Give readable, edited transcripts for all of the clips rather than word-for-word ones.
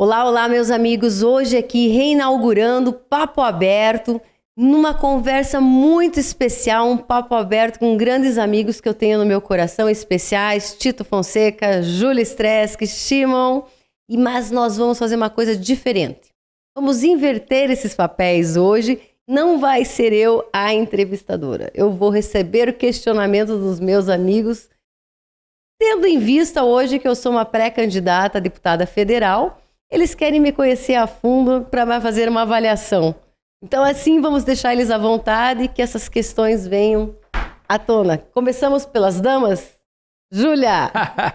Olá, olá, meus amigos. Hoje aqui reinaugurando Papo Aberto, numa conversa muito especial, um papo aberto com grandes amigos que eu tenho no meu coração, especiais, Tito Fonseca, Júlia Stresk, Shimon, mas nós vamos fazer uma coisa diferente. Vamos inverter esses papéis hoje. Não vai ser eu a entrevistadora. Eu vou receber o questionamento dos meus amigos, tendo em vista hoje que eu sou uma pré-candidata a deputada federal. Eles querem me conhecer a fundo para fazer uma avaliação. Então, assim, vamos deixar eles à vontade e que essas questões venham à tona. Começamos pelas damas? Júlia,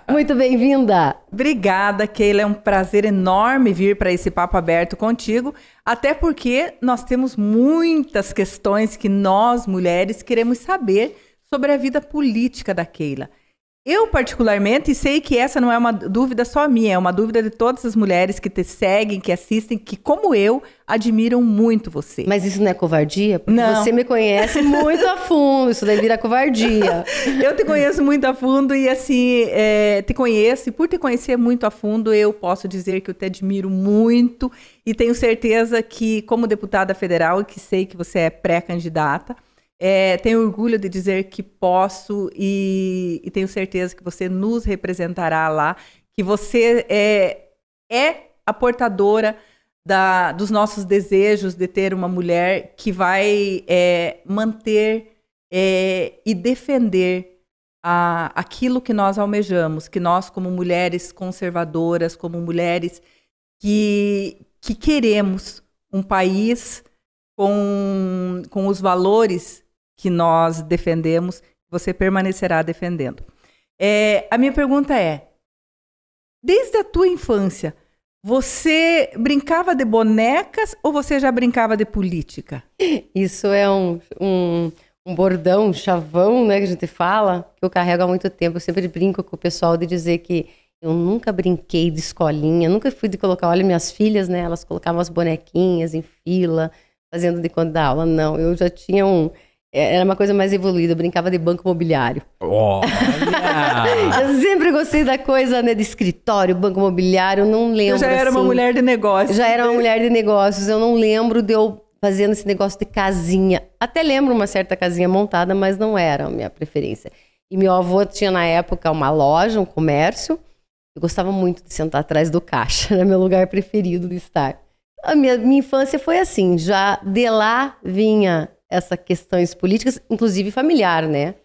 muito bem-vinda. Obrigada, Keila. É um prazer enorme vir para esse papo aberto contigo, até porque nós temos muitas questões que nós, mulheres, queremos saber sobre a vida política da Keila. Eu, particularmente, sei que essa não é uma dúvida só minha, é uma dúvida de todas as mulheres que te seguem, que assistem, que, como eu, admiram muito você. Mas isso não é covardia? Porque não. Você me conhece muito a fundo, isso daí vira covardia. Eu te conheço muito a fundo e, assim, te conheço. E por te conhecer muito a fundo, eu posso dizer que eu te admiro muito. E tenho certeza que, como deputada federal, que sei que você é pré-candidata, tenho orgulho de dizer que posso e tenho certeza que você nos representará lá, que você é a portadora dos nossos desejos de ter uma mulher que vai manter e defender aquilo que nós almejamos, que nós, como mulheres conservadoras, como mulheres que queremos um país com os valores que nós defendemos, você permanecerá defendendo. A minha pergunta é, desde a tua infância, você brincava de bonecas ou você já brincava de política? Isso é um bordão, um chavão, né, que a gente fala, que eu carrego há muito tempo. Eu sempre brinco com o pessoal de dizer que eu nunca brinquei de escolinha, nunca fui de colocar, olha, minhas filhas, né, elas colocavam as bonequinhas em fila, fazendo de quando da aula. Não, eu já tinha era uma coisa mais evoluída, eu brincava de banco imobiliário. Olha! Eu sempre gostei da coisa, né, de escritório, banco imobiliário, eu não lembro. Eu já era assim, uma mulher de negócios. Já era uma mulher de negócios, eu não lembro de eu fazendo esse negócio de casinha. Até lembro uma certa casinha montada, mas não era a minha preferência. E meu avô tinha na época uma loja, um comércio. Eu gostava muito de sentar atrás do caixa, era meu lugar preferido de estar. A minha infância foi assim, já de lá vinha essas questões políticas, inclusive familiar, né?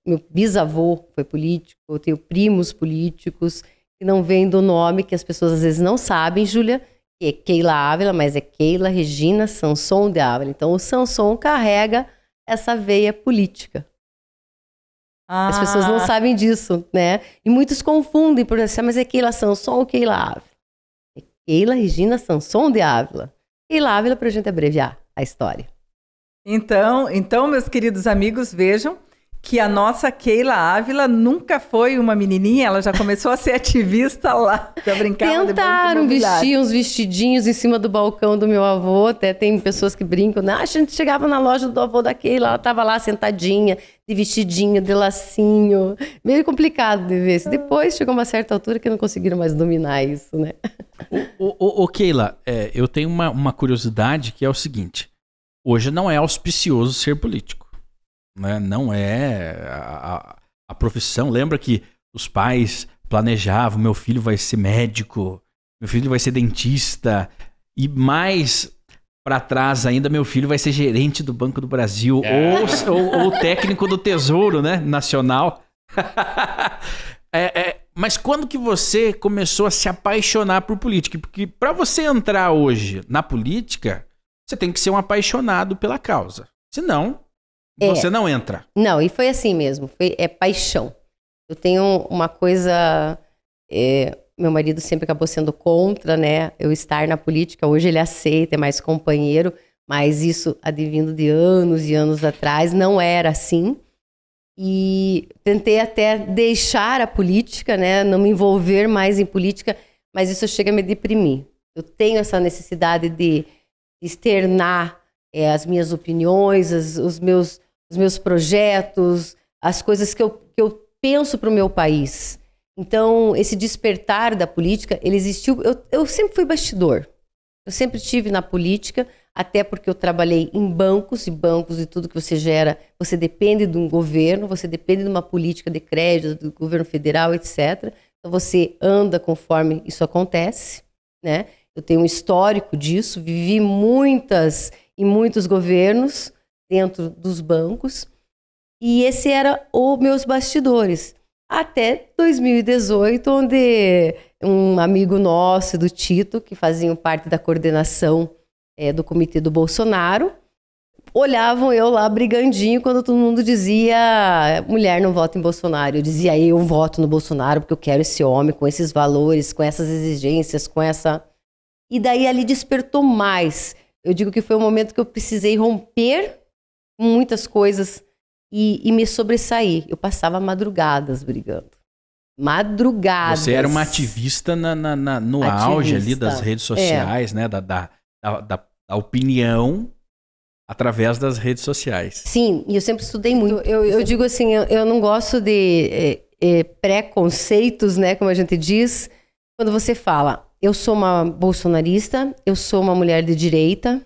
Meu bisavô foi político, eu tenho primos políticos, que não vêm do nome, que as pessoas às vezes não sabem, Júlia, que é Keila Ávila, mas é Keila Regina Sanson de Ávila. Então o Sanson carrega essa veia política. As pessoas não sabem disso, né? E muitos confundem por assim, mas é Keila Sanson ou Keila Ávila? É Keila Regina Sanson de Ávila. Keila Ávila para a gente abreviar a história. Então, meus queridos amigos, vejam que a nossa Keila Ávila nunca foi uma menininha, ela já começou a ser ativista lá, já brincava de banco imobiliário. Tentaram vestir uns vestidinhos em cima do balcão do meu avô, até tem pessoas que brincam, né? A gente chegava na loja do avô da Keila, ela estava lá sentadinha, de vestidinho, de lacinho, meio complicado de ver isso. Depois chegou uma certa altura que não conseguiram mais dominar isso, né? Keila, eu tenho uma curiosidade que é o seguinte, hoje não é auspicioso ser político. Né? Não é a profissão. Lembra que os pais planejavam, meu filho vai ser médico, meu filho vai ser dentista, e mais para trás ainda, meu filho vai ser gerente do Banco do Brasil, ou técnico do Tesouro, né? Nacional. Mas quando que você começou a se apaixonar por política? Porque para você entrar hoje na política, você tem que ser um apaixonado pela causa. Senão, você não entra. Não, e foi assim mesmo. É paixão. Eu tenho uma coisa... meu marido sempre acabou sendo contra, né? Eu estar na política. Hoje ele aceita, é mais companheiro. Mas isso, advindo de anos e anos atrás, não era assim. E tentei até deixar a política, né? Não me envolver mais em política. Mas isso chega a me deprimir. Eu tenho essa necessidade de externar as minhas opiniões, os meus projetos, as coisas que eu penso para o meu país. Então, esse despertar da política, ele existiu. Eu sempre fui bastidor. Eu sempre estive na política, até porque eu trabalhei em bancos e tudo que você gera, você depende de um governo, você depende de uma política de crédito, do governo federal, etc. Então, você anda conforme isso acontece, né? Eu tenho um histórico disso, vivi em muitos governos dentro dos bancos, e esse era os meus bastidores. Até 2018, onde um amigo nosso, do Tito, que faziam parte da coordenação do comitê do Bolsonaro, olhavam eu lá brigandinho quando todo mundo dizia mulher não vota em Bolsonaro. Eu dizia, eu voto no Bolsonaro porque eu quero esse homem com esses valores, com essas exigências, com essa... E daí ali despertou mais. Eu digo que foi um momento que eu precisei romper muitas coisas e me sobressair. Eu passava madrugadas brigando. Madrugadas. Você era uma ativista no auge ali das redes sociais, né? Da opinião através das redes sociais. Sim, e eu sempre estudei muito. Eu digo assim, eu não gosto de preconceitos, né? Como a gente diz. Quando você fala, eu sou uma bolsonarista, eu sou uma mulher de direita,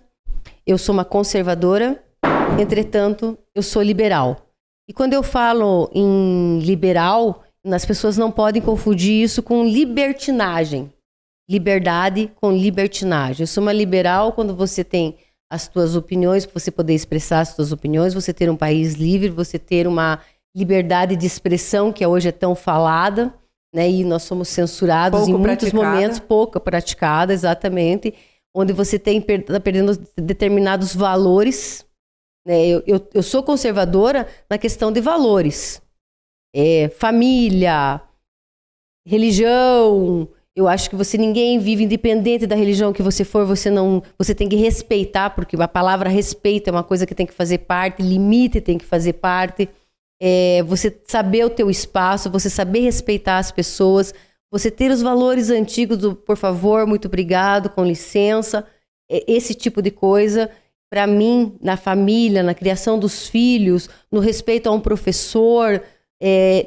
eu sou uma conservadora, entretanto, eu sou liberal. E quando eu falo em liberal, as pessoas não podem confundir isso com libertinagem. Liberdade com libertinagem. Eu sou uma liberal quando você tem as tuas opiniões, para você poder expressar as tuas opiniões, você ter um país livre, você ter uma liberdade de expressão que hoje é tão falada, né? E nós somos censurados pouco em muitos momentos, pouco praticada, exatamente, onde você está perdendo determinados valores. Né? Eu sou conservadora na questão de valores. Família, religião. Eu acho que ninguém vive independente da religião que você for, você tem que respeitar, porque a palavra respeito é uma coisa que tem que fazer parte, limite tem que fazer parte. Você saber o teu espaço, você saber respeitar as pessoas, você ter os valores antigos do por favor, muito obrigado, com licença, esse tipo de coisa. Para mim, na família, na criação dos filhos, no respeito a um professor,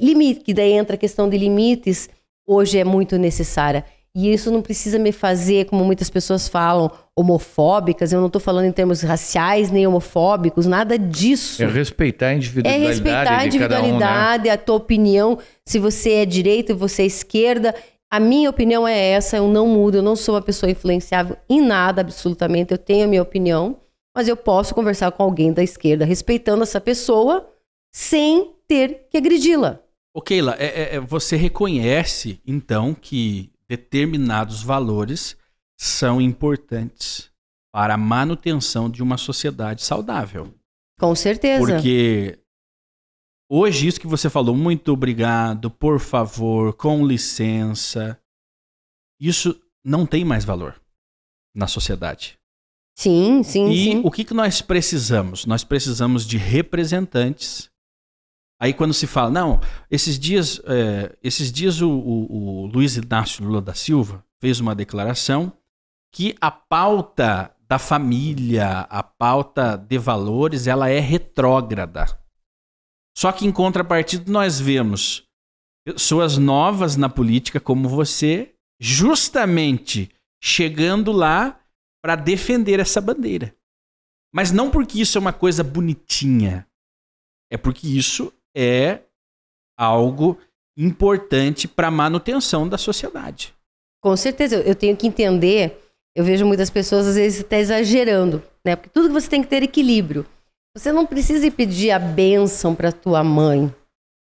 limite, que daí entra a questão de limites, hoje é muito necessária. E isso não precisa me fazer, como muitas pessoas falam, homofóbicas. Eu não estou falando em termos raciais nem homofóbicos, nada disso. É respeitar a individualidade. É respeitar a individualidade, né? A tua opinião. Se você é direita e você é esquerda, a minha opinião é essa, eu não mudo, eu não sou uma pessoa influenciável em nada, absolutamente. Eu tenho a minha opinião, mas eu posso conversar com alguém da esquerda, respeitando essa pessoa, sem ter que agredi-la. Ô, Keila, você reconhece, então, que determinados valores são importantes para a manutenção de uma sociedade saudável. Com certeza. Porque hoje isso que você falou, muito obrigado, por favor, com licença, isso não tem mais valor na sociedade. Sim. E o que nós precisamos? Nós precisamos de representantes. Aí quando se fala, não, esses dias o Luiz Inácio Lula da Silva fez uma declaração que a pauta da família, a pauta de valores, ela é retrógrada. Só que em contrapartida nós vemos pessoas novas na política como você, justamente chegando lá para defender essa bandeira. Mas não porque isso é uma coisa bonitinha, é porque isso é algo importante para a manutenção da sociedade. Com certeza, eu tenho que entender, eu vejo muitas pessoas às vezes até exagerando, né? Porque tudo que você tem que ter equilíbrio. Você não precisa pedir a bênção para tua mãe,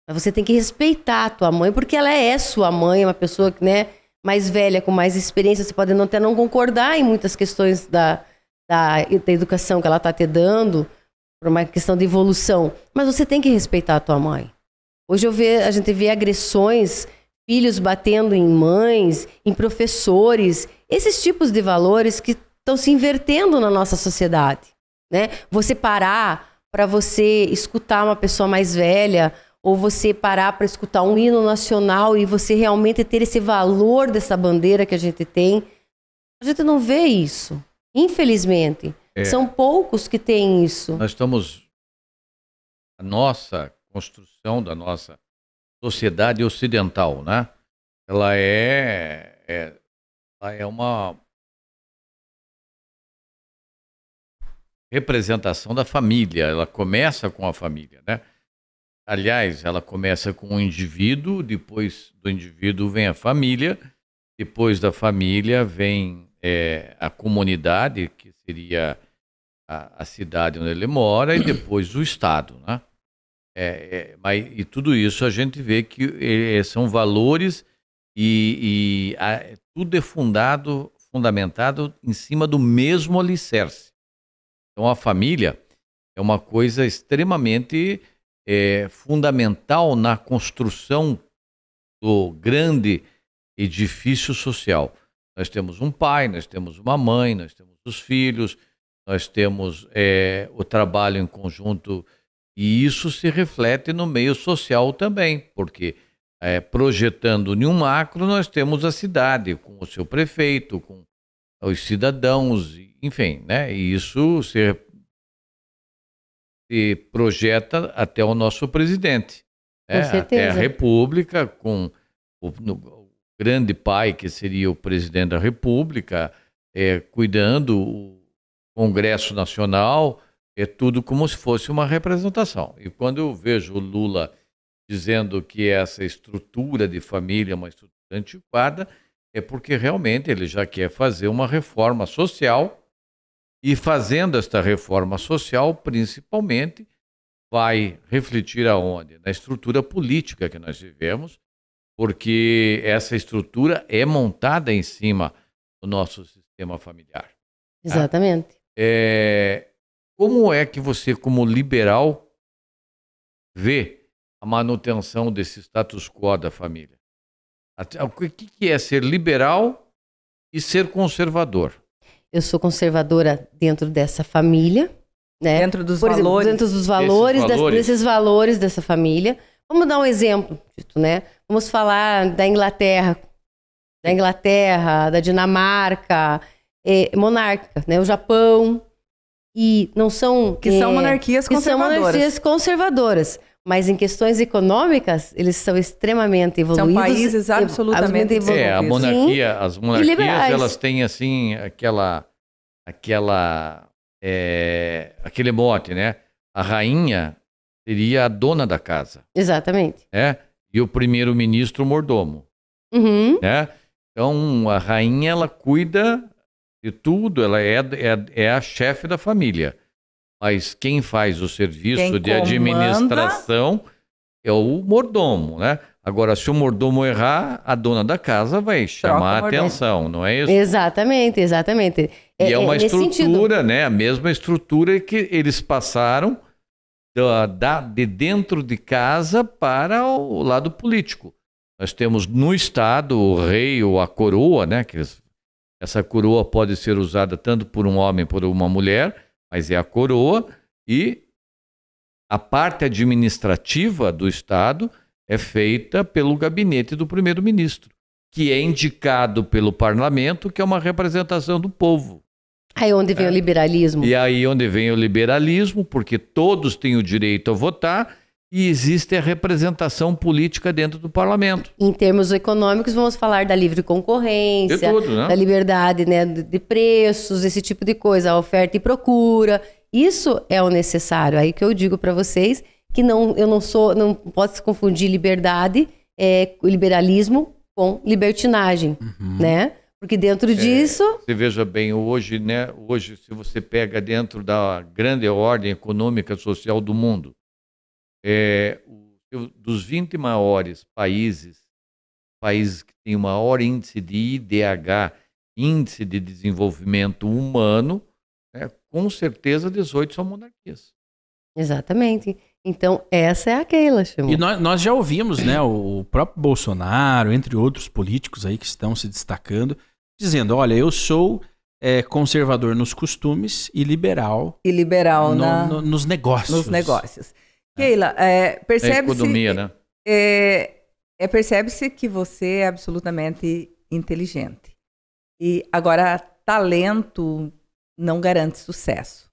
mas você tem que respeitar a tua mãe, porque ela é sua mãe, é uma pessoa, né, mais velha, com mais experiência, você pode até não concordar em muitas questões da educação que ela está te dando, por uma questão de evolução, mas você tem que respeitar a tua mãe. Hoje a gente vê agressões, filhos batendo em mães, em professores, esses tipos de valores que estão se invertendo na nossa sociedade, né? Você parar para você escutar uma pessoa mais velha, ou você parar para escutar um hino nacional e você realmente ter esse valor dessa bandeira que a gente tem, a gente não vê isso, infelizmente. São poucos que têm isso. Nós estamos... A nossa construção da nossa sociedade ocidental, né? ela é uma representação da família, ela começa com a família, né? Aliás, ela começa com o indivíduo, depois do indivíduo vem a família, depois da família vem a comunidade, que seria a cidade onde ele mora, e depois o Estado, né? E tudo isso a gente vê que são valores tudo é fundamentado em cima do mesmo alicerce. Então a família é uma coisa extremamente fundamental na construção do grande edifício social. Nós temos um pai, nós temos uma mãe, nós temos os filhos, nós temos o trabalho em conjunto, e isso se reflete no meio social também, porque projetando em um macro, nós temos a cidade, com o seu prefeito, com os cidadãos, enfim, né? E isso se projeta até o nosso presidente, Com certeza. até a República, com o grande pai, que seria o presidente da República, cuidando o Congresso Nacional, tudo como se fosse uma representação. E quando eu vejo o Lula dizendo que essa estrutura de família é uma estrutura antiquada, é porque realmente ele já quer fazer uma reforma social, e fazendo esta reforma social, principalmente, vai refletir aonde? Na estrutura política que nós vivemos, porque essa estrutura é montada em cima do nosso sistema familiar. Exatamente. Como é que você, como liberal, vê a manutenção desse status quo da família? O que é ser liberal e ser conservador? Eu sou conservadora dentro dessa família, né? Dentro dos Por exemplo, valores. dentro dos valores, desses valores dessa família. Vamos dar um exemplo, né? Vamos falar da Inglaterra, da Dinamarca, monárquica, né? O Japão. E não são... Que são monarquias conservadoras. São monarquias conservadoras. Mas em questões econômicas, eles são extremamente evoluídos. São países absolutamente evoluídos. A monarquia, as monarquias, elas têm assim, aquele mote, né? A rainha seria a dona da casa. Exatamente. E o primeiro-ministro, o mordomo. Uhum. Né? Então, a rainha, ela cuida de tudo, ela é a chefe da família. Mas quem faz o serviço de administração é o mordomo, né? Agora, se o mordomo errar, a dona da casa vai chamar a atenção, não é isso? Exatamente. E é uma estrutura, né? A mesma estrutura que eles passaram de dentro de casa para o lado político. Nós temos no Estado o rei ou a coroa, né? Essa coroa pode ser usada tanto por um homem, por uma mulher, mas é a coroa, e a parte administrativa do Estado é feita pelo gabinete do primeiro-ministro, que é indicado pelo parlamento, que é uma representação do povo. Aí onde vem o liberalismo. E aí onde vem o liberalismo, porque todos têm o direito a votar e existe a representação política dentro do parlamento. Em termos econômicos, vamos falar da livre concorrência, né? Da liberdade, né, de preços, esse tipo de coisa, a oferta e procura. Isso é o necessário. Aí que eu digo para vocês que não pode se confundir liberdade, liberalismo com libertinagem, né? Porque dentro disso... Você veja bem, hoje, né? Hoje, se você pega dentro da grande ordem econômica e social do mundo, dos 20 maiores países que têm o maior índice de IDH, Índice de Desenvolvimento Humano, com certeza 18 são monarquias. Exatamente. Então, essa é a Keila, chamou. E nós já ouvimos, né, o próprio Bolsonaro, entre outros políticos aí que estão se destacando, dizendo, olha, eu sou conservador nos costumes e liberal, nos negócios. Nos negócios. Keila, percebe-se... economia, né? Percebe-se que você é absolutamente inteligente. E agora, talento não garante sucesso.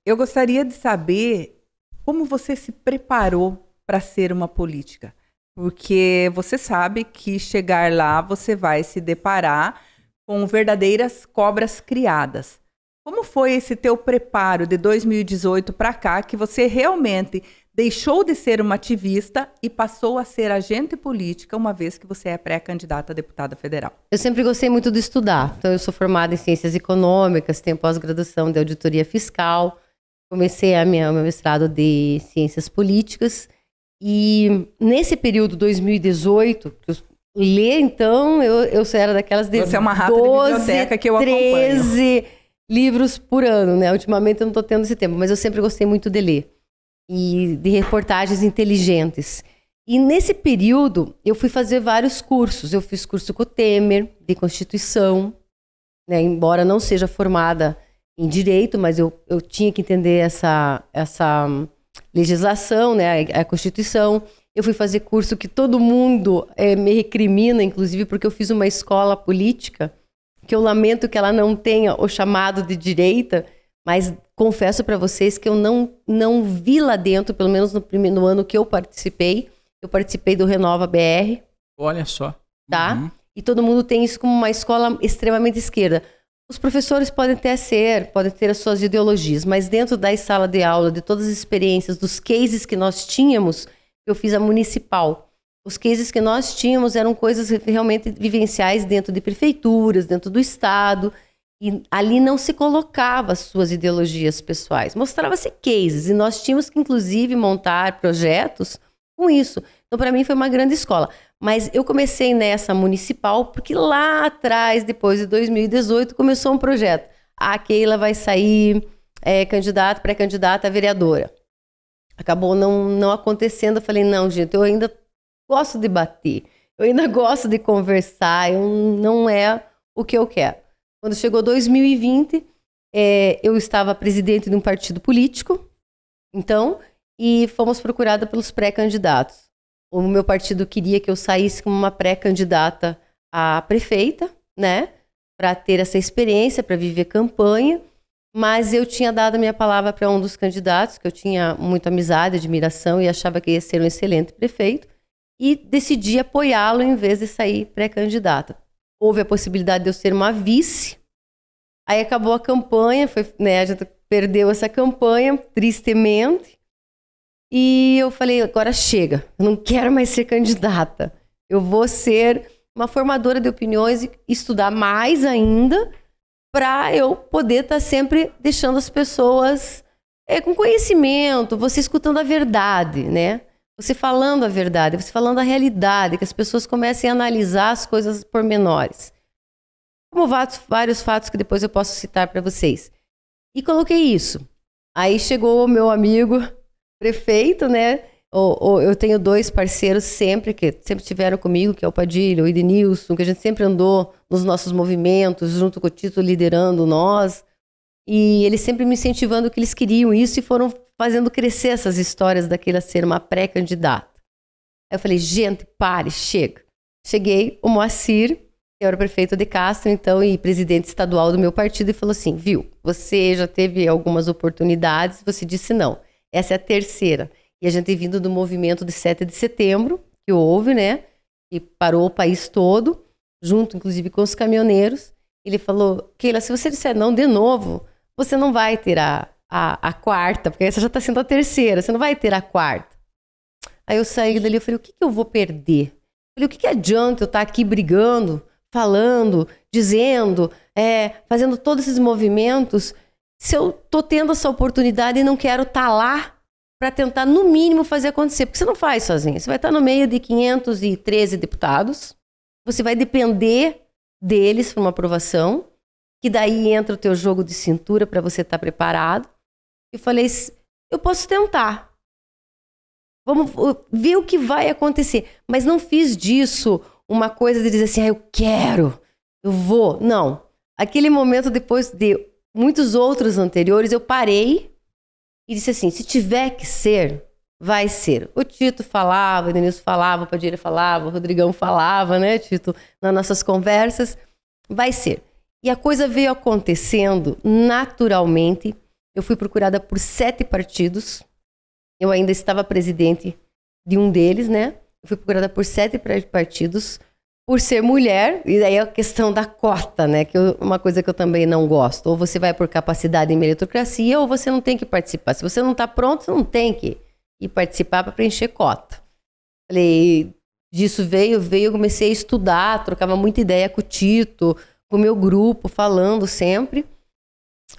Eu gostaria de saber como você se preparou para ser uma política. Porque você sabe que chegar lá você vai se deparar com verdadeiras cobras criadas. Como foi esse teu preparo de 2018 para cá, que você realmente deixou de ser uma ativista e passou a ser agente política, uma vez que você é pré-candidata a deputada federal? Eu sempre gostei muito de estudar. Então, eu sou formada em Ciências Econômicas, tenho pós-graduação de Auditoria Fiscal, comecei meu mestrado de Ciências Políticas. E nesse período 2018, então, eu era daquelas de você é uma rata 12, de biblioteca que eu 13 acompanho. livros por ano, né? Ultimamente eu não estou tendo esse tempo, mas eu sempre gostei muito de ler. E de reportagens inteligentes. E nesse período, eu fui fazer vários cursos. Eu fiz curso com o Temer, de Constituição, né? Embora não seja formada em Direito, mas eu tinha que entender essa legislação, né? A Constituição. Eu fui fazer curso que todo mundo me recrimina, inclusive, porque eu fiz uma escola política, que eu lamento que ela não tenha o chamado de direita, mas confesso para vocês que eu não vi lá dentro, pelo menos no ano que eu participei do Renova BR. Olha só. Tá? Uhum. E todo mundo tem isso como uma escola extremamente esquerda. Os professores podem ter as suas ideologias, mas dentro da sala de aula, de todas as experiências, dos cases que nós tínhamos, eu fiz a municipal. Os cases que nós tínhamos eram coisas realmente vivenciais dentro de prefeituras, dentro do estado. E ali não se colocava as suas ideologias pessoais, mostrava-se cases, e nós tínhamos que, inclusive, montar projetos com isso. Então, para mim, foi uma grande escola. Mas eu comecei nessa municipal, porque lá atrás, depois de 2018, começou um projeto. A Keila vai sair pré-candidata a vereadora. Acabou não acontecendo. Eu falei, não, gente, eu ainda gosto de bater, eu ainda gosto de conversar, não é o que eu quero. Quando chegou 2020, eu estava presidente de um partido político, então, e fomos procuradas pelos pré-candidatos. O meu partido queria que eu saísse como uma pré-candidata a prefeita, né, para ter essa experiência, para viver campanha, mas eu tinha dado a minha palavra para um dos candidatos, que eu tinha muita amizade, admiração, e achava que ia ser um excelente prefeito, e decidi apoiá-lo em vez de sair pré-candidata. Houve a possibilidade de eu ser uma vice. Aí acabou a campanha, a gente perdeu essa campanha, tristemente. E eu falei, agora chega, eu não quero mais ser candidata. Eu vou ser uma formadora de opiniões e estudar mais ainda para eu poder estar sempre deixando as pessoas com conhecimento, você escutando a verdade, né? Você falando a verdade, você falando a realidade, que as pessoas comecem a analisar as coisas pormenores. Como vários fatos que depois eu posso citar para vocês. E coloquei isso. Aí chegou o meu amigo prefeito, né? Eu tenho dois parceiros que sempre estiveram comigo, que é o Padilha, o Edenilson, que a gente sempre andou nos nossos movimentos, junto com o Tito, liderando nós. E eles sempre me incentivando que eles queriam isso e foram fazendo crescer essas histórias daquela ser uma pré-candidata. Aí eu falei, gente, pare, chega. Cheguei, o Moacir, que era o prefeito de Castro, então, e presidente estadual do meu partido, e falou assim, viu, você já teve algumas oportunidades, você disse não. Essa é a terceira. E a gente vindo do movimento de 7 de setembro, que houve, né, que parou o país todo, junto, inclusive, com os caminhoneiros. Ele falou, Keila, se você disser não de novo, você não vai ter a quarta, porque essa já está sendo a terceira, você não vai ter a quarta. Aí eu saí dali e falei, o que eu vou perder? Eu falei, o que adianta eu estar aqui brigando, falando, dizendo, fazendo todos esses movimentos, se eu estou tendo essa oportunidade e não quero estar lá para tentar, no mínimo, fazer acontecer? Porque você não faz sozinho. Você vai estar no meio de 513 deputados, você vai depender deles para uma aprovação, que daí entra o teu jogo de cintura para você estar preparado. Eu falei, eu posso tentar. Vamos ver o que vai acontecer. Mas não fiz disso uma coisa de dizer assim, eu quero, eu vou. Não. Aquele momento, depois de muitos outros anteriores, eu parei e disse assim, se tiver que ser, vai ser. O Tito falava, o Denilson falava, o Padilha falava, o Rodrigão falava, né, Tito, nas nossas conversas, vai ser. E a coisa veio acontecendo naturalmente. Eu fui procurada por 7 partidos. Eu ainda estava presidente de um deles, né? eu fui procurada por 7 partidos por ser mulher, e daí a questão da cota, né? Que uma coisa que eu também não gosto. Ou você vai por capacidade e meritocracia, ou você não tem que participar. Se você não está pronto, você não tem que ir participar para preencher cota. Falei, disso veio, eu comecei a estudar, trocava muita ideia com o Tito, com o meu grupo, falando sempre.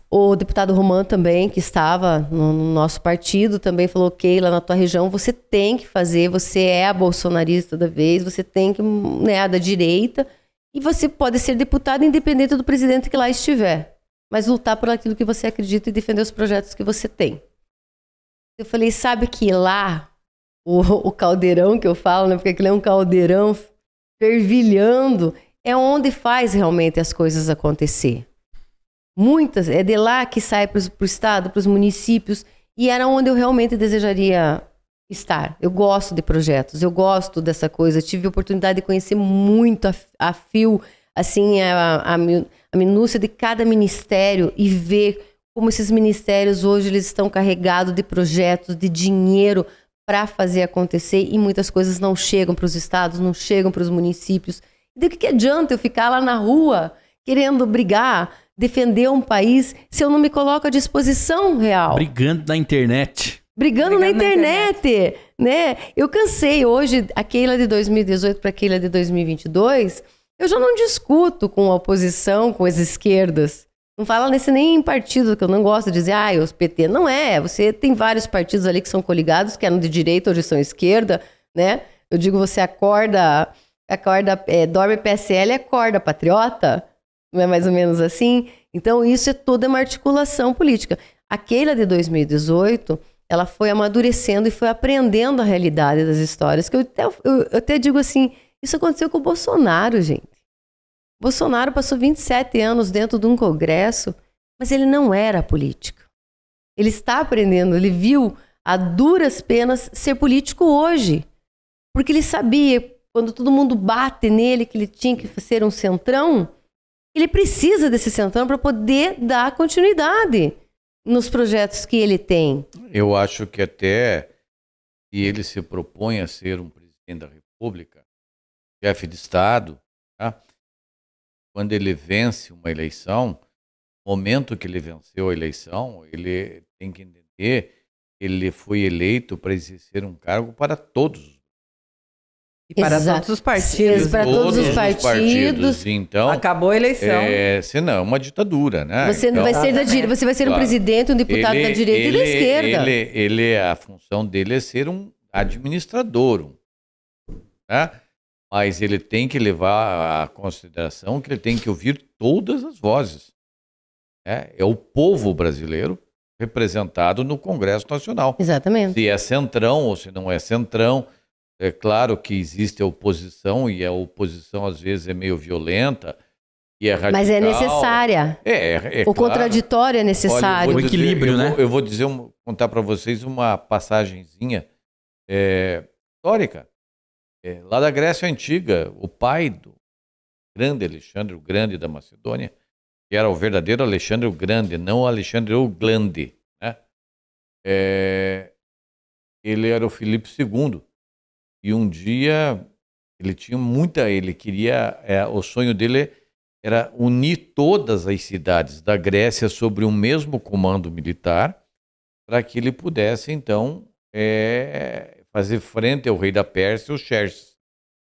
O deputado Romano também, que estava no nosso partido, também falou, Keila, na tua região você tem que fazer, você é a bolsonarista da vez, você tem que, né, da direita, e você pode ser deputado independente do presidente que lá estiver, mas lutar por aquilo que você acredita e defender os projetos que você tem. Eu falei, sabe que lá, o caldeirão que eu falo, né, porque aquilo é um caldeirão fervilhando, é onde faz realmente as coisas acontecer. Muitas, é de lá que sai para o estado, para os municípios, e era onde eu realmente desejaria estar. Eu gosto de projetos, eu gosto dessa coisa, tive a oportunidade de conhecer muito a fio, assim, a minúcia de cada ministério e ver como esses ministérios hoje eles estão carregados de projetos, de dinheiro para fazer acontecer, e muitas coisas não chegam para os estados, não chegam para os municípios. E do que adianta eu ficar lá na rua querendo brigar, defender um país, se eu não me coloco à disposição real? Brigando na internet. Brigando na internet, né? Eu cansei hoje, a Keila de 2018 para a Keila de 2022, eu já não discuto com a oposição, com as esquerdas. Não fala nesse nem partido, que eu não gosto de dizer, os PT. Não é, você tem vários partidos ali que são coligados, que eram de direita ou de são esquerda, né? Eu digo, você dorme PSL e acorda patriota. Não é mais ou menos assim? Então, isso é toda uma articulação política. A Keila de 2018, ela foi amadurecendo e foi aprendendo a realidade das histórias. Que eu até digo assim, isso aconteceu com o Bolsonaro, gente. Bolsonaro passou 27 anos dentro de um congresso, mas ele não era político. Ele está aprendendo, ele viu a duras penas ser político hoje. Porque ele sabia, quando todo mundo bate nele, que ele tinha que ser um centrão, ele precisa desse centrão para poder dar continuidade nos projetos que ele tem. Eu acho que até se ele se propõe a ser um presidente da República, chefe de Estado, tá? Quando ele vence uma eleição, no momento que ele venceu a eleição, ele tem que entender que ele foi eleito para exercer um cargo para todos. E para todos os partidos. Para todos os partidos. Então, acabou a eleição. Senão é uma ditadura, né? Você então, vai ser da direita, você vai ser um presidente, um deputado da direita e da esquerda. A função dele é ser um administrador, né? Mas ele tem que levar a consideração que ele tem que ouvir todas as vozes. Né? É o povo brasileiro representado no Congresso Nacional. Exatamente. Se é centrão ou se não é centrão. É claro que existe a oposição, e a oposição às vezes é meio violenta e é radical. Mas é necessária. O claro. Contraditório é necessário. Olha, o equilíbrio, né? Eu vou contar para vocês uma passagenzinha histórica. Lá da Grécia Antiga, o pai do grande Alexandre, o Grande da Macedônia, que era o verdadeiro Alexandre o Grande, não o Alexandre o Glande, né? Ele era o Filipe II. E um dia ele tinha o sonho dele era unir todas as cidades da Grécia sobre um mesmo comando militar, para que ele pudesse então fazer frente ao rei da Pérsia, o Xerxes,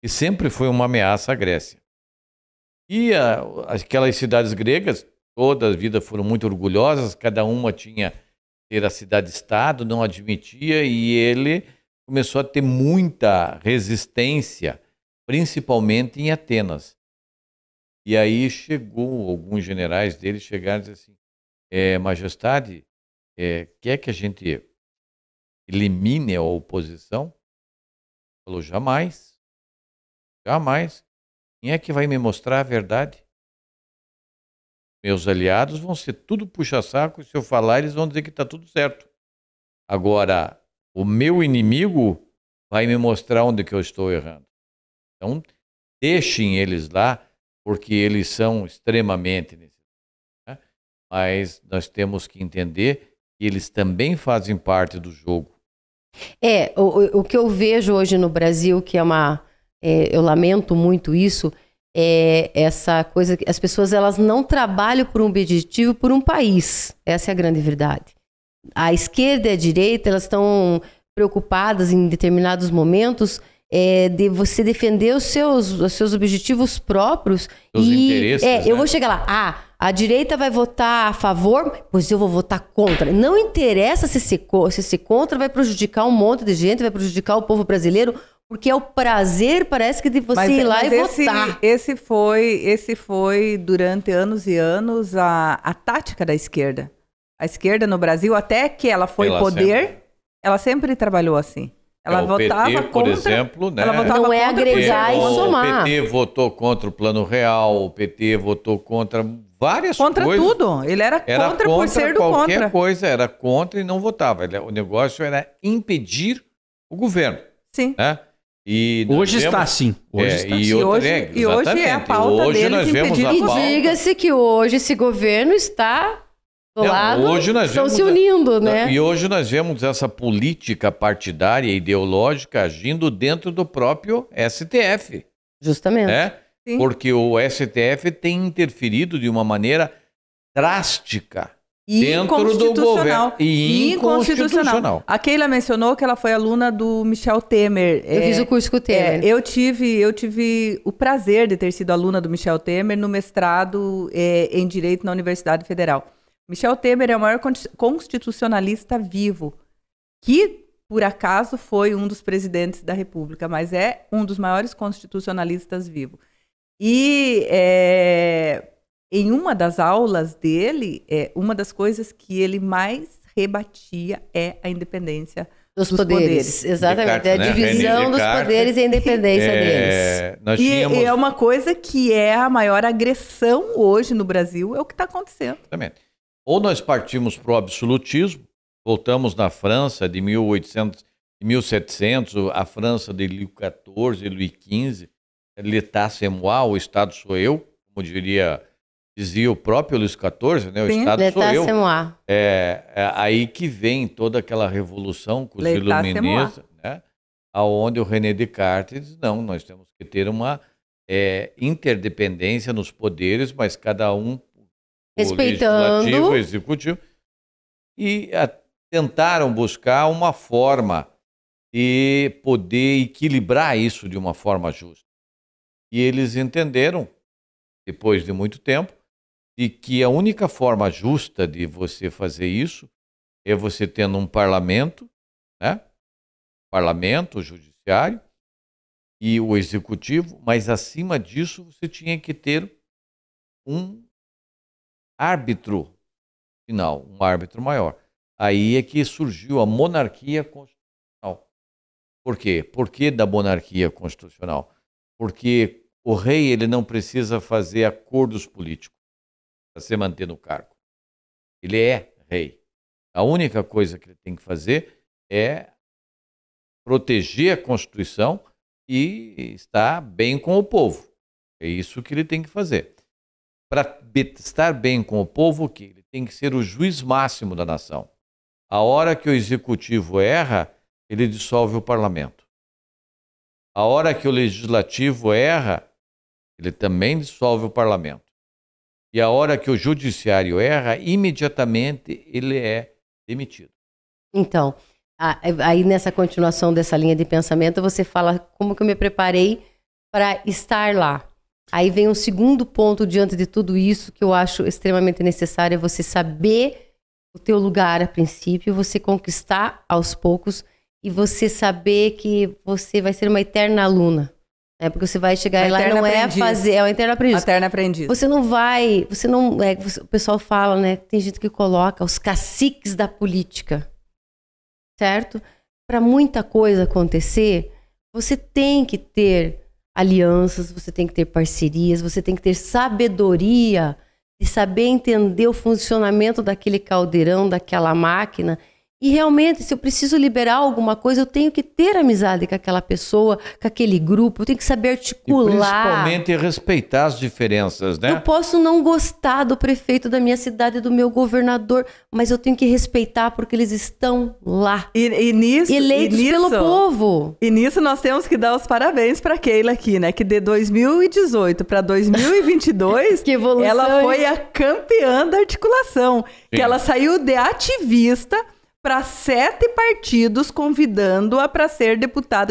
que sempre foi uma ameaça à Grécia. E aquelas cidades gregas, toda a vida foram muito orgulhosas, cada uma tinha ter a cidade-estado, não admitia, e ele começou a ter muita resistência, principalmente em Atenas. E aí alguns generais dele chegaram e disseram assim, Majestade, quer que a gente elimine a oposição? Ele falou, jamais, jamais. Quem é que vai me mostrar a verdade? Meus aliados vão ser tudo puxa-saco, e se eu falar, eles vão dizer que está tudo certo. Agora, o meu inimigo vai me mostrar onde que eu estou errando. Então, deixem eles lá, porque eles são extremamente necessários. Né? Mas nós temos que entender que eles também fazem parte do jogo. O que eu vejo hoje no Brasil, que eu lamento muito isso, é essa coisa que as pessoas elas não trabalham por um objetivo, por um país. Essa é a grande verdade. A esquerda e a direita, elas estão preocupadas em determinados momentos de você defender os seus objetivos próprios. Os interesses, né? Eu vou chegar lá, a direita vai votar a favor, pois eu vou votar contra. Não interessa se ser contra vai prejudicar um monte de gente, vai prejudicar o povo brasileiro, porque é o prazer, parece que de você ir lá e votar. Esse foi, durante anos e anos, a tática da esquerda. A esquerda no Brasil, até que ela foi poder, ela sempre trabalhou assim. Ela votava PT, contra, por exemplo, né? Não é agregar e somar. O PT votou contra o Plano Real, o PT votou contra várias coisas. Contra tudo. Ele era contra por ser do contra. Qualquer coisa, era contra e não votava. O negócio era impedir o governo. Sim. Né? Hoje está assim. E hoje é a pauta hoje deles nós vemos impedir. E diga-se que hoje esse governo está do lado, hoje nós estão se unindo, né? E hoje nós vemos essa política partidária e ideológica agindo dentro do próprio STF. Justamente. Né? Porque o STF tem interferido de uma maneira drástica dentro do governo. E inconstitucional. A Keila mencionou que ela foi aluna do Michel Temer. Eu fiz o curso com o Temer. Eu tive o prazer de ter sido aluna do Michel Temer no mestrado em Direito na Universidade Federal. Michel Temer é o maior constitucionalista vivo, que, por acaso, foi um dos presidentes da República, mas é um dos maiores constitucionalistas vivos. E em uma das aulas dele, uma das coisas que ele mais rebatia é a independência dos poderes. Exatamente, Descartes, a divisão dos poderes e a independência deles. E é uma coisa que é a maior agressão hoje no Brasil, é o que está acontecendo. Exatamente. Ou nós partimos para o absolutismo, voltamos na França de 1700, a França de Luís XIV, Luís XV, l'état c'est moi, o Estado sou eu, como dizia o próprio Luís XIV, né? O Estado sou eu. C'est moi. É aí que vem toda aquela revolução com os iluministas, né? Aonde o René Descartes diz, não, nós temos que ter uma interdependência nos poderes, mas cada um respeitando o legislativo, o executivo, e tentaram buscar uma forma de poder equilibrar isso de uma forma justa. E eles entenderam, depois de muito tempo, de que a única forma justa de você fazer isso é você tendo um parlamento, né? Parlamento, o judiciário e o executivo, mas acima disso você tinha que ter um árbitro final, um árbitro maior. Aí é que surgiu a monarquia constitucional. Por quê? Por que da monarquia constitucional? Porque o rei ele não precisa fazer acordos políticos para se manter no cargo. Ele é rei. A única coisa que ele tem que fazer é proteger a Constituição e estar bem com o povo. É isso que ele tem que fazer. Para estar bem com o povo, o quê? Ele tem que ser o juiz máximo da nação. A hora que o executivo erra, ele dissolve o parlamento. A hora que o legislativo erra, ele também dissolve o parlamento. E a hora que o judiciário erra, imediatamente ele é demitido. Então, aí nessa continuação dessa linha de pensamento, você fala como que eu me preparei para estar lá. Aí vem um segundo ponto diante de tudo isso que eu acho extremamente necessário, é você saber o teu lugar a princípio, você conquistar aos poucos e você saber que você vai ser uma eterna aluna. Né? Porque você vai chegar lá e não é uma eterna aprendiz. Eterna aprendiz. O pessoal fala, né? Tem gente que coloca os caciques da política, certo? Para muita coisa acontecer, você tem que ter alianças, você tem que ter parcerias, você tem que ter sabedoria de saber entender o funcionamento daquele caldeirão, daquela máquina E realmente, se eu preciso liberar alguma coisa, eu tenho que ter amizade com aquela pessoa, com aquele grupo, eu tenho que saber articular. E principalmente respeitar as diferenças, né? Eu posso não gostar do prefeito da minha cidade, do meu governador, mas eu tenho que respeitar porque eles estão lá. Eleitos pelo povo. E nisso nós temos que dar os parabéns para Keila aqui, né? Que de 2018 para 2022, que evolução, ela foi a campeã da articulação. Sim. Que ela saiu de ativista para 7 partidos convidando-a para ser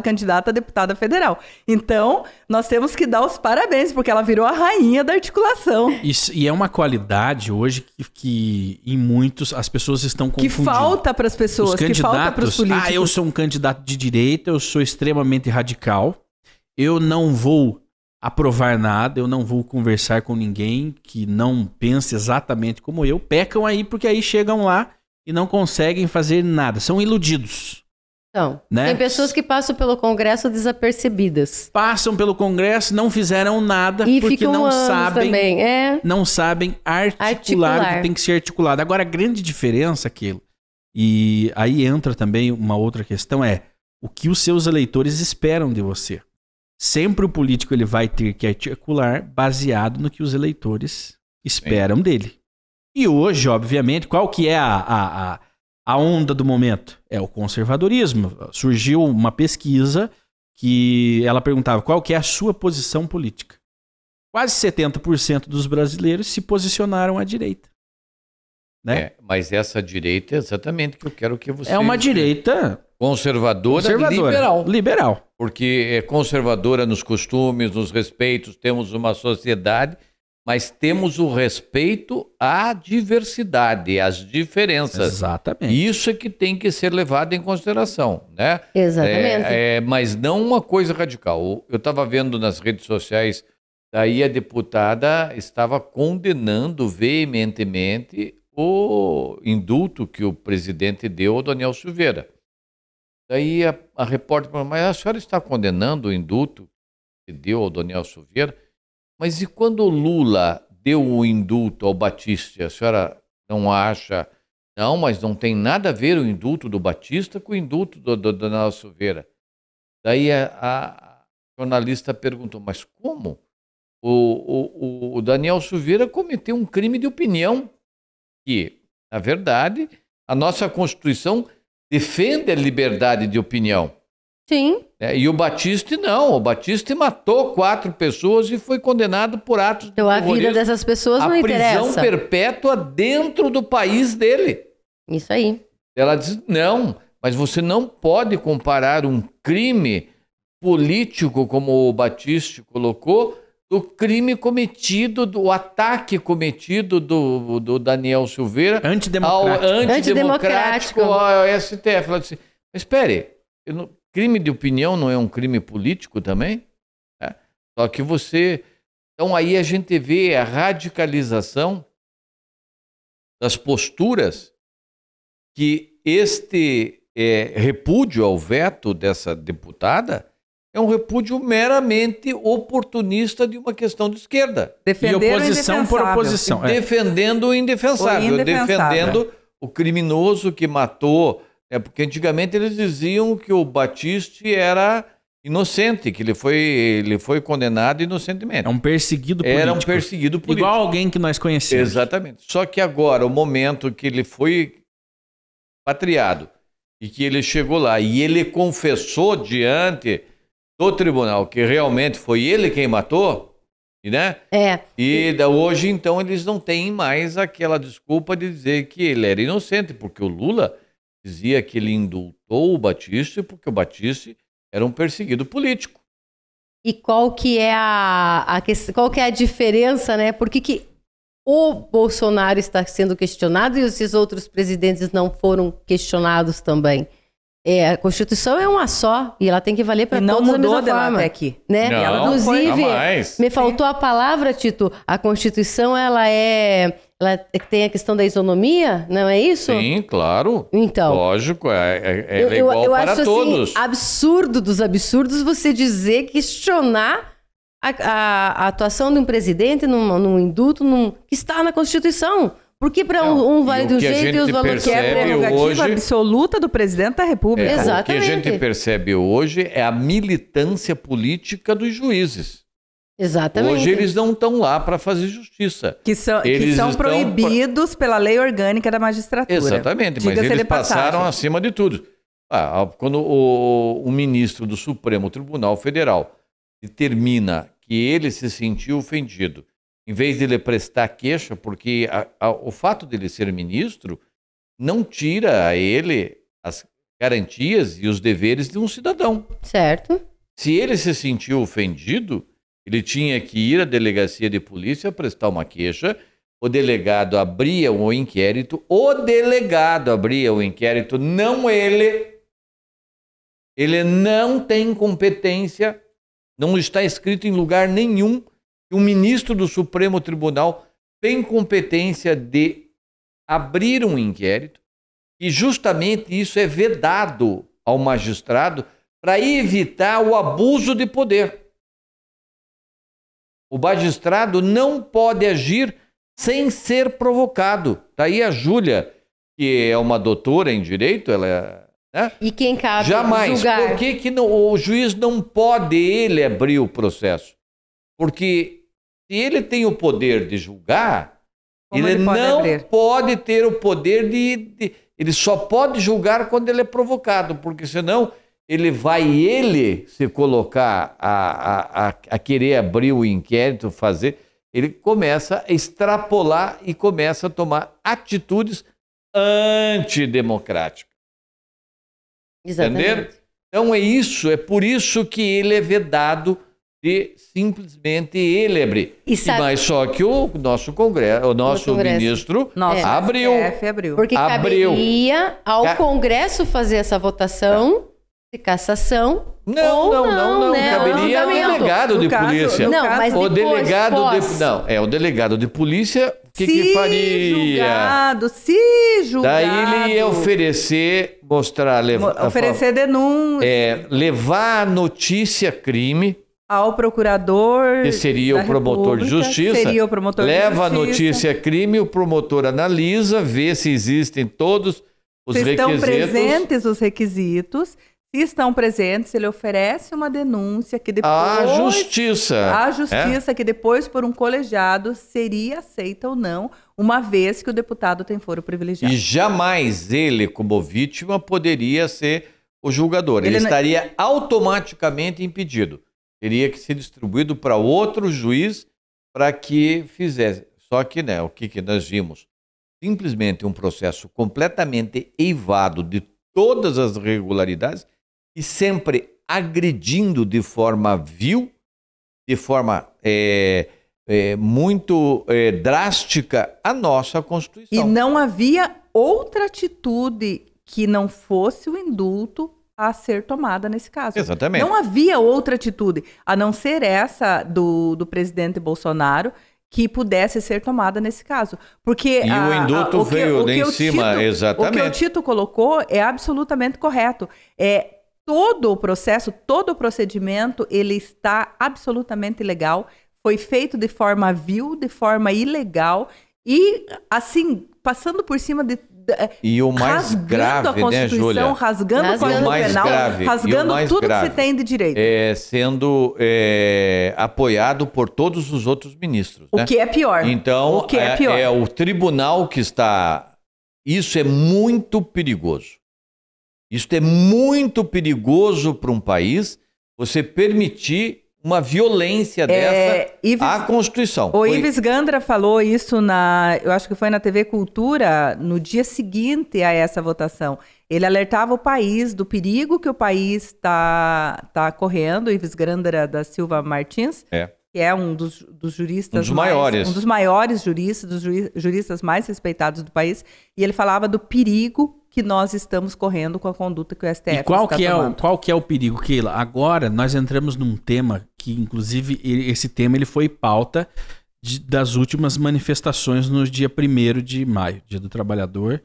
candidata a deputada federal. Então, nós temos que dar os parabéns, porque ela virou a rainha da articulação. E é uma qualidade hoje que em muitos as pessoas estão confundindo. Que falta para as pessoas, que falta para os políticos. Eu sou um candidato de direita, eu sou extremamente radical, eu não vou aprovar nada, eu não vou conversar com ninguém que não pense exatamente como eu. Pecam aí, porque aí chegam lá e não conseguem fazer nada. São iludidos. Então, né? Tem pessoas que passam pelo Congresso desapercebidas. Passam pelo Congresso, não fizeram nada, e porque não sabem, também. Não sabem articular o que tem que ser articulado. Agora, a grande diferença, aquilo, e aí entra também uma outra questão, é o que os seus eleitores esperam de você. Sempre o político ele vai ter que articular baseado no que os eleitores esperam dele. E hoje, obviamente, qual que é a onda do momento? É o conservadorismo. Surgiu uma pesquisa que ela perguntava qual que é a sua posição política. Quase 70% dos brasileiros se posicionaram à direita. Né? Mas essa direita é exatamente o que eu quero que você... É uma direita... Conservadora, liberal. Porque é conservadora nos costumes, nos respeitos, temos uma sociedade... Mas temos o respeito à diversidade, às diferenças. Exatamente. Isso é que tem que ser levado em consideração, né? Exatamente. Mas não uma coisa radical. Eu estava vendo nas redes sociais, daí a deputada estava condenando veementemente o indulto que o presidente deu ao Daniel Silveira. Daí a repórter falou, mas a senhora está condenando o indulto que deu ao Daniel Silveira? Mas e quando o Lula deu o indulto ao Batista, a senhora não acha... Não, mas não tem nada a ver o indulto do Batista com o indulto do Daniel Silveira. Daí a jornalista perguntou, mas como? O Daniel Silveira cometeu um crime de opinião que, na verdade, a nossa Constituição defende a liberdade de opinião. Sim. E o Batista não. O Batista matou 4 pessoas e foi condenado por atos de terrorismo. A vida dessas pessoas não interessa. A prisão perpétua dentro do país dele. Isso aí. Ela diz, não, mas você não pode comparar um crime político, como o Batista colocou, do crime cometido, do ataque cometido do Daniel Silveira antidemocrático ao STF. Ela disse, mas espere, crime de opinião não é um crime político também? Só que você... Então aí a gente vê a radicalização das posturas que este repúdio ao veto dessa deputada é um repúdio meramente oportunista de uma questão de esquerda. Defender e oposição por oposição. Defendendo o indefensável, defendendo o criminoso que matou... porque antigamente eles diziam que o Batista era inocente, que ele foi condenado inocentemente. É um perseguido político. Era um perseguido político. Igual alguém que nós conhecemos. Exatamente. Só que agora, o momento que ele foi patriado e que ele chegou lá e ele confessou diante do tribunal que realmente foi ele quem matou, né? E hoje, então, eles não têm mais aquela desculpa de dizer que ele era inocente, porque o Lula... dizia que ele indultou o Batista porque o Batista era um perseguido político. E qual que é qual que é a diferença, né? Por que o Bolsonaro está sendo questionado e esses outros presidentes não foram questionados também? A Constituição é uma só e ela tem que valer para todos da mesma forma. Aqui. Né? Não, inclusive, me faltou a palavra, Tito. A Constituição, ela tem a questão da isonomia, não é isso? Sim, claro. Então, lógico, é igual eu para acho, todos. Assim, absurdo dos absurdos você questionar a atuação de um presidente num indulto que está na Constituição. Porque para um vale de um o que a jeito e os gente valores... Que é a percebe prerrogativa hoje- absoluta do presidente da República. Exato. O que a gente Exatamente. percebe hoje é a militância política dos juízes. Exatamente. Hoje eles não estão lá para fazer justiça. Que são Eles estão proibidos pela lei orgânica da magistratura. Exatamente, mas Diga-se eles de passaram passagem. acima de tudo. Quando o ministro do Supremo Tribunal Federal determina que ele se sentiu ofendido, em vez de ele prestar queixa, porque o fato de ele ser ministro não tira a ele as garantias e os deveres de um cidadão. Certo. Se ele se sentiu ofendido, ele tinha que ir à delegacia de polícia prestar uma queixa, o delegado abria o inquérito, não ele. Ele não tem competência, não está escrito em lugar nenhum que o ministro do Supremo Tribunal tem competência de abrir um inquérito, e justamente isso é vedado ao magistrado para evitar o abuso de poder. O magistrado não pode agir sem ser provocado. Está aí a Júlia, que é uma doutora em direito, ela é... Né? E quem cabe Jamais. julgar? Por que o juiz não pode ele abrir o processo? Porque se ele tem o poder de julgar, Como ele pode não abrir? pode ter o poder ele só pode julgar quando ele é provocado, porque senão ele vai se colocar a querer abrir o inquérito, ele começa a extrapolar e começa a tomar atitudes antidemocráticas. Exatamente. Entenderam? Então é por isso que ele é vedado de simplesmente ele abrir. Mas só que o nosso Congresso, o nosso ministro Nossa, abriu. STF abriu. Porque Abriu. caberia ao Congresso fazer essa votação de cassação. Não. né? Caberia ao Andamento. delegado de No caso- polícia. no Não, mas O depois, delegado pós. o delegado de polícia, o que faria? Se julgado. Daí ele ia oferecer, oferecer denúncia levar a notícia crime, ao procurador que seria da o promotor de República, justiça, seria o promotor de leva a justiça. notícia crime, o promotor analisa, vê se existem todos os Se estão requisitos. presentes os requisitos, se estão presentes, ele oferece uma denúncia que depois... À justiça. A justiça, que depois, por um colegiado, seria aceita ou não, uma vez que o deputado tem foro privilegiado. E jamais ele, como vítima, poderia ser o julgador. Ele Ele não- estaria automaticamente impedido. Teria que ser distribuído para outro juiz para que fizesse. Só que, né, o que nós vimos? Simplesmente um processo completamente eivado de todas as irregularidades e sempre agredindo de forma vil, de forma muito drástica a nossa Constituição. E não havia outra atitude que não fosse o indulto a ser tomada nesse caso. Exatamente. Não havia outra atitude, a não ser essa do presidente Bolsonaro, que pudesse ser tomada nesse caso. Porque E o indulto veio em cima, exatamente. O que o Tito colocou é absolutamente correto. Todo o processo, todo o procedimento, ele está absolutamente legal. Foi feito de forma vil, de forma ilegal e, assim, passando por cima de... E o mais rasgando grave, a Constituição, né, Júlia? rasgando o Código mais Penal, grave, e o rasgando mais tudo grave, que se tem de direito. Sendo apoiado por todos os outros ministros. O né? que é pior. Então, O que é pior. é o tribunal que está... Isso é muito perigoso. Isso é muito perigoso para um país, você permitir uma violência dessa à Constituição. Ives Gandra falou isso eu acho que foi na TV Cultura, no dia seguinte a essa votação. Ele alertava o país do perigo que o país está correndo, Ives Gandra da Silva Martins, que é um dos juristas... Um dos maiores. Um dos maiores juristas, dos juristas mais respeitados do país. E ele falava do perigo que nós estamos correndo com a conduta que o STF E qual está que tomando. qual que é o perigo, Keila? Agora nós entramos num tema que, inclusive, esse tema ele foi pauta das últimas manifestações no dia 1º de maio, Dia do Trabalhador.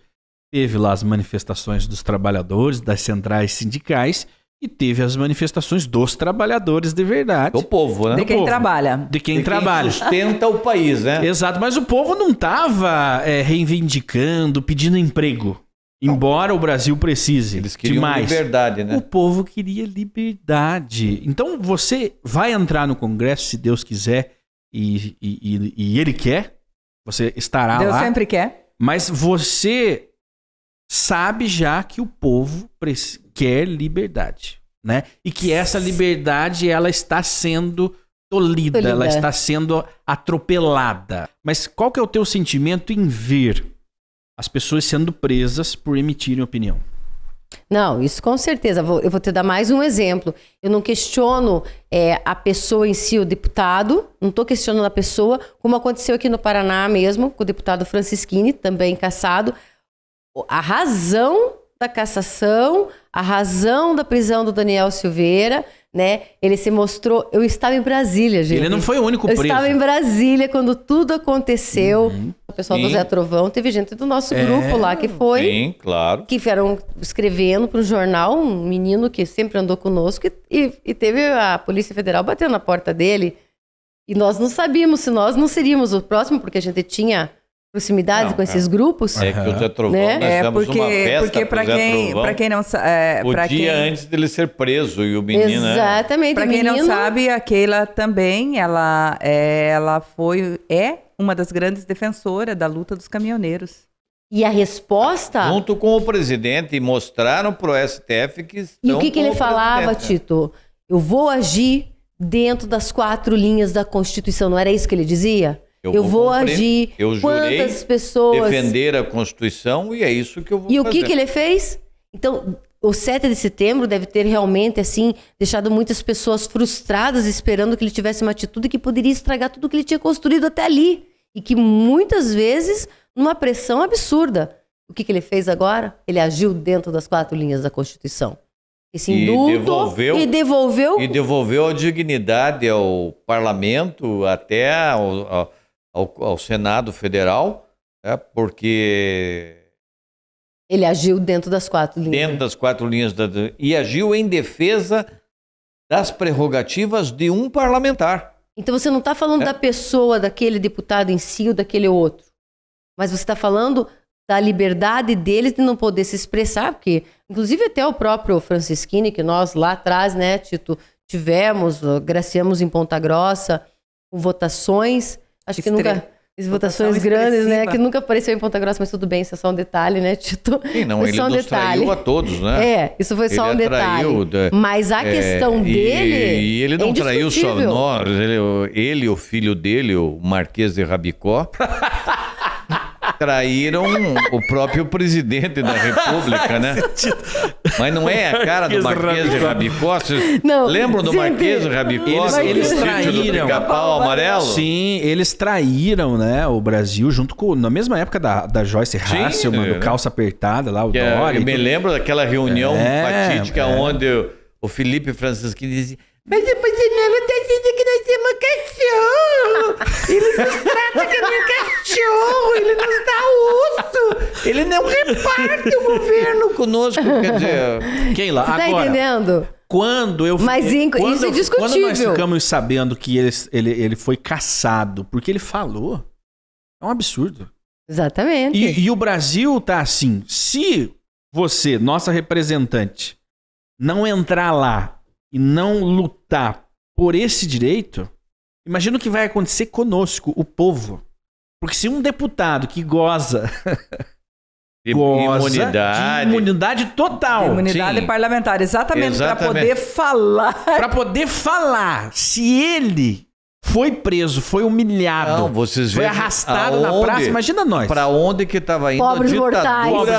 Teve lá as manifestações dos trabalhadores, das centrais sindicais, e teve as manifestações dos trabalhadores de verdade. Do povo, né? De quem povo. trabalha. De quem trabalha. Sustenta o país, né? Exato, mas o povo não estava reivindicando, pedindo emprego. Embora o Brasil precise Eles queriam demais. liberdade, né? O povo queria liberdade. Então você vai entrar no Congresso, se Deus quiser, e Ele quer, você estará Deus lá. sempre quer. Mas você sabe já que o povo quer liberdade, né? E que essa liberdade, ela está sendo tolhida, ela está sendo atropelada. Mas qual que é o teu sentimento em ver as pessoas sendo presas por emitirem opinião? Não, isso com certeza. Eu vou te dar mais um exemplo. Eu não questiono a pessoa em si, o deputado. Não estou questionando a pessoa, como aconteceu aqui no Paraná mesmo, com o deputado Francisquini, também cassado. A razão da cassação, a razão da prisão do Daniel Silveira, né? Ele se mostrou... Eu estava em Brasília, gente. Ele não foi o único preso. Eu estava em Brasília quando tudo aconteceu. O pessoal do Sim. Zé Trovão, teve gente do nosso grupo lá que foi... Sim, claro. Que vieram escrevendo para um jornal, um menino que sempre andou conosco, e teve a Polícia Federal batendo na porta dele. E nós não sabíamos se nós não seríamos o próximo, porque a gente tinha proximidade com esses grupos. É que o Zé Trovão, Né? nós fizemos uma festa porque pro Zé Trovão para quem não sabe, o dia antes dele ser preso e o menino, né? Exatamente. para quem não sabe, a Keila também, ela é uma das grandes defensoras da luta dos caminhoneiros. E a resposta... Junto com o presidente, e mostraram pro STF que estão E o que com ele o falava, presidente, né? Tito? Eu vou agir dentro das 4 linhas da Constituição. Não era isso que ele dizia? Eu vou cumprir. agir. Eu jurei Quantas pessoas... defender a Constituição e é isso que eu vou E fazer. o que ele fez? Então, o 7 de setembro deve ter realmente, assim, deixado muitas pessoas frustradas, esperando que ele tivesse uma atitude que poderia estragar tudo que ele tinha construído até ali. E que muitas vezes, numa pressão absurda. O que ele fez agora? Ele agiu dentro das 4 linhas da Constituição. Esse indulto e devolveu a dignidade ao parlamento, até ao Senado Federal, né? Porque ele agiu dentro das 4 linhas. Dentro das 4 linhas e agiu em defesa das prerrogativas de um parlamentar. Então você não está falando da pessoa, daquele deputado em si ou daquele outro. Mas você está falando da liberdade deles de não poder se expressar, porque, inclusive, até o próprio Francisquini, que nós lá atrás, né, Tito, graciamos em Ponta Grossa, com votações, acho que nunca... Votações grandes, né? Que nunca apareceu em Ponta Grossa, mas tudo bem, isso é só um detalhe, né, Tito? Sim, não, ele nos traiu a todos, né? Isso foi só um detalhe. Mas a questão dele. E ele não traiu só nós, ele, o filho dele, o Marquês de Rabicó, traíram o próprio presidente da República, né? Mas não é a cara do Marquês de Rabicó? Vocês lembram do Marquês de Rabicó? Eles traíram. Pica-pau amarelo? Sim, eles traíram, né, o Brasil junto com, na mesma época da Joyce Hasselman, do Calça Apertada, lá, o Dória. Eu me lembro daquela reunião fatídica onde o Felipe Francisquini dizia: mas depois não está dizendo que nós temos cachorro. Ele nos trata como cachorro, ele nos dá osso. Ele não reparte o governo conosco. Quer dizer, Keila, você agora, tá entendendo? Isso é discutível. Quando nós ficamos sabendo que ele foi cassado, porque ele falou, é um absurdo. Exatamente. E o Brasil tá assim, se você, nossa representante, não entrar lá e não lutar por esse direito, imagina o que vai acontecer conosco, o povo. Porque se um deputado que goza de imunidade total. Imunidade parlamentar, exatamente. Para poder falar. Para poder falar. Se ele foi preso, foi humilhado, foi arrastado na praça, imagina nós. Para onde que estava indo Pobres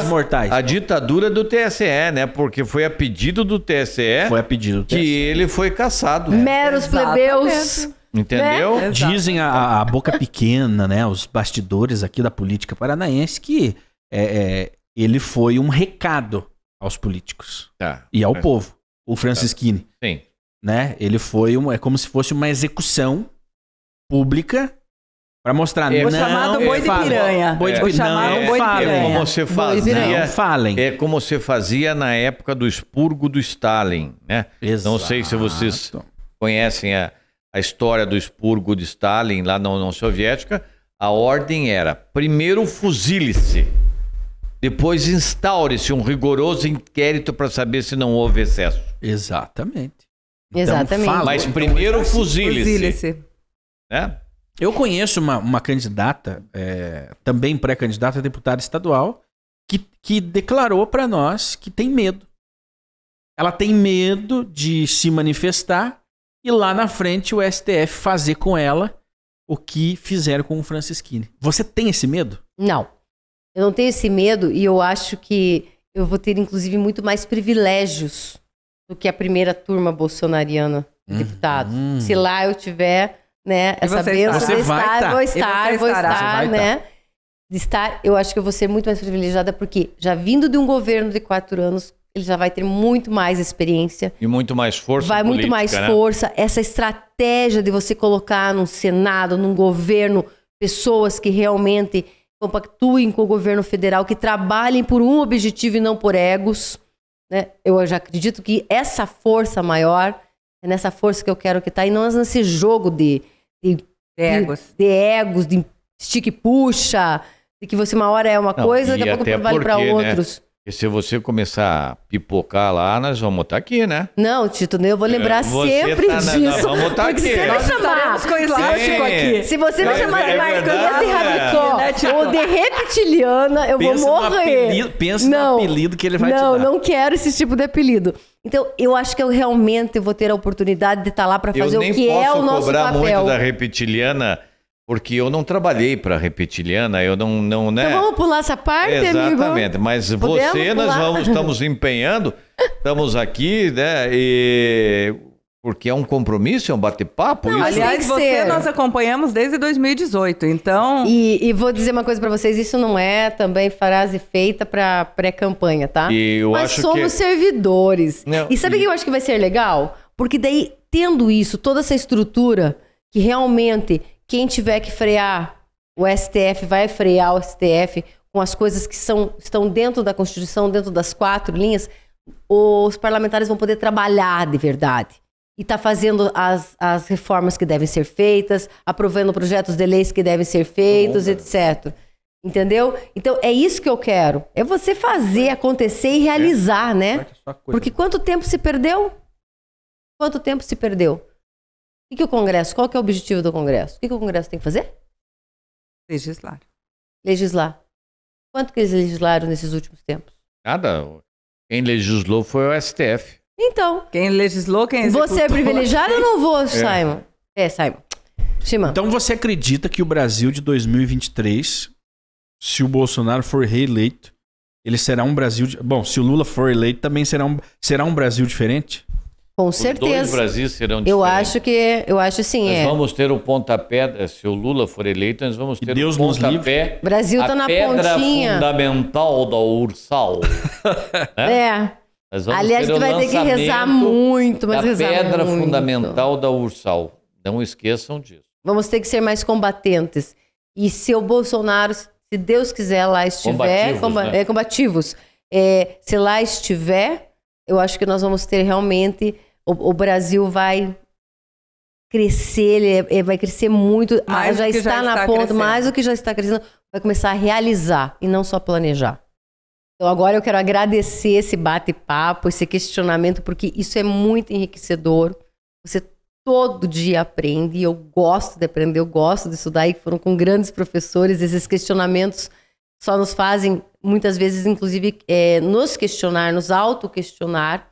mortais. A ditadura do TSE, né? Porque foi a pedido do TSE, que ele foi cassado. Meros plebeus. Entendeu? Né? Dizem a boca pequena, né? Os bastidores aqui da política paranaense que ele foi um recado aos políticos e ao povo. O Francisquini. Sim. Né? Ele foi é como se fosse uma execução pública Pra mostrar, O chamado boi de piranha. Boi de O piranha. chamado Não boi de falem. piranha. Como você Não fazia, falem. é como você fazia na época do expurgo do Stalin, né? Não sei se vocês conhecem a história do expurgo de Stalin lá na União Soviética. A ordem era, primeiro fuzile-se, depois instaure-se um rigoroso inquérito para saber se não houve excesso. Exatamente. Exatamente. fala. Mas primeiro fuzile-se, Fuzile-se. né? Eu conheço uma candidata, também pré-candidata a deputada estadual, que declarou para nós que tem medo. Ela tem medo de se manifestar e lá na frente o STF fazer com ela o que fizeram com o Francisquini. Você tem esse medo? Não. Eu não tenho esse medo e eu acho que eu vou ter, inclusive, muito mais privilégios do que a primeira turma bolsonariana de deputados. Se lá eu tiver, né, essa você bênção está. de Você vai estar, tá. vou E estar, você vou estará. Você estar, vai né? De estar, eu acho que eu vou ser muito mais privilegiada porque já vindo de um governo de 4 anos, ele já vai ter muito mais experiência. E muito mais força Vai muito política, mais né? força. Essa estratégia de você colocar num Senado, num governo, pessoas que realmente compactuem com o governo federal, que trabalhem por um objetivo e não por egos. Né? Eu já acredito que essa força maior é nessa força que eu quero que tá, e não nesse jogo de Egos. de egos, de estica e puxa, de que você uma hora é uma Não, coisa, e daqui a pouco até vale para porque, né? outros. E se você começar a pipocar lá, nós vamos estar aqui, né? Não, Tito, eu vou lembrar Você sempre tá disso. nós vamos estar Porque aqui. se você me Nós chamar, estaremos com o elástico aqui. se você me É chamar de verdade, Marcanda né? Rabicó Né, Tito? ou de reptiliana, eu vou morrer. Pensa no apelido que ele vai te dar. Não quero esse tipo de apelido. Então, eu acho que eu realmente vou ter a oportunidade de estar lá para fazer Eu o nem que é o posso nosso cobrar papel. muito da reptiliana, porque eu não trabalhei para reptiliana, eu não, né? Então vamos pular essa parte, amigo? Exatamente, mas Podemos você, pular? estamos empenhando, estamos aqui, né? Porque é um compromisso, é um bate-papo. Não, isso- mas Aliás, tem que você ser. nós acompanhamos desde 2018, então... E vou dizer uma coisa para vocês, isso não é também frase feita para pré-campanha, tá? E eu Mas acho somos que- servidores. Não, E sabe o que eu acho que vai ser legal? Porque daí, tendo isso, toda essa estrutura, que realmente quem tiver que frear o STF vai frear o STF com as coisas que estão dentro da Constituição, dentro das 4 linhas, os parlamentares vão poder trabalhar de verdade. E tá fazendo as reformas que devem ser feitas, aprovando projetos de leis que devem ser feitos, etc. Entendeu? Então, é isso que eu quero. É você fazer acontecer e realizar, né? Porque quanto tempo se perdeu? Quanto tempo se perdeu? O que o Congresso, qual que é o objetivo do Congresso? O que o Congresso tem que fazer? Legislar. Legislar. Quanto que eles legislaram nesses últimos tempos? Nada. Quem legislou foi o STF. Então, Quem legislou, quem executou... você é privilegiado ou não vou, Simon? Simon. Shimon. Então você acredita que o Brasil de 2023, se o Bolsonaro for reeleito, ele será um Brasil... Bom, se o Lula for eleito, também será um Brasil diferente? Com Os dois certeza. Brasis serão Eu diferentes. acho sim, Nós é. vamos ter o pontapé, se o Lula for eleito, nós vamos ter Deus o nos pontapé, O Brasil tá a na pedra pontinha. fundamental da Ursal. É. Nós vamos Aliás, ter tu o vai ter que rezar lançamento muito, mas da rezar pedra muito. fundamental da Ursal. Não esqueçam disso. Vamos ter que ser mais combatentes. E se o Bolsonaro, se Deus quiser, lá estiver... Combativos, né? Combativos. Se lá estiver, eu acho que nós vamos ter realmente... O Brasil vai crescer, ele vai crescer muito. Mais Já do que está já na está ponta, crescendo. mais do que já está crescendo. Vai começar a realizar e não só planejar. Então agora eu quero agradecer esse bate-papo, esse questionamento, porque isso é muito enriquecedor. Você todo dia aprende, e eu gosto de aprender, eu gosto de estudar, e foram com grandes professores. Esses questionamentos só nos fazem, muitas vezes, inclusive, nos questionar, nos auto-questionar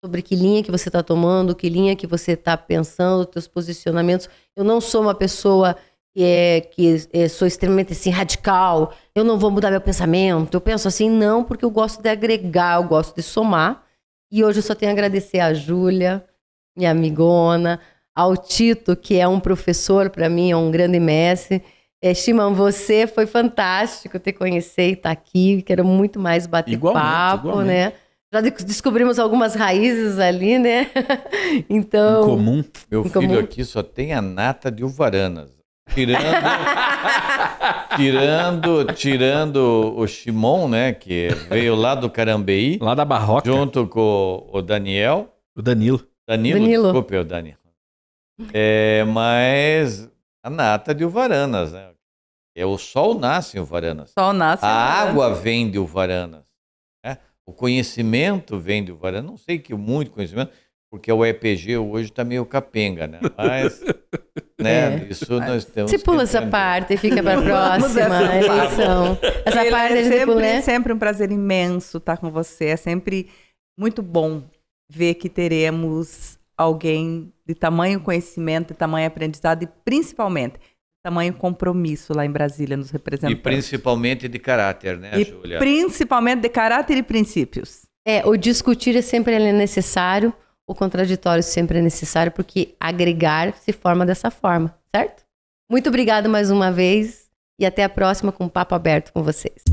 sobre que linha que você está tomando, que linha que você está pensando, os teus posicionamentos. Eu não sou uma pessoa que sou extremamente assim, radical, eu não vou mudar meu pensamento, eu penso assim, não, porque eu gosto de agregar, eu gosto de somar. E hoje eu só tenho a agradecer a Júlia, minha amigona, ao Tito, que é um professor para mim, é um grande mestre. Shimon, você foi fantástico te conhecer e estar aqui, quero muito mais bater papo, igualmente. né? Já descobrimos algumas raízes ali, né? Então... Comum. Meu Em filho comum. aqui só tem a nata de uvaranas. tirando o Shimon, né, que veio lá do Carambeí, Lá da Barroca. junto com o Daniel. O Danilo. Danilo. Desculpe, o Daniel. Mas a nata de Uvaranas, né? O sol nasce em Uvaranas. Sol nasce. A água vem de Uvaranas. Né? O conhecimento vem de Uvaranas. Não sei que muito conhecimento, porque o EPG hoje está meio capenga, né? Mas, né, isso nós temos. Você pula essa parte e fica para a próxima eleição. Essa Keila, parte é sempre um prazer imenso estar com você. É sempre muito bom ver que teremos alguém de tamanho conhecimento, de tamanho aprendizado e principalmente tamanho compromisso lá em Brasília nos representando. E principalmente de caráter, né, Júlia? Principalmente de caráter e princípios. O discutir é sempre necessário, o contraditório sempre é necessário, porque agregar se forma dessa forma, certo? Muito obrigada mais uma vez e até a próxima com um papo aberto com vocês.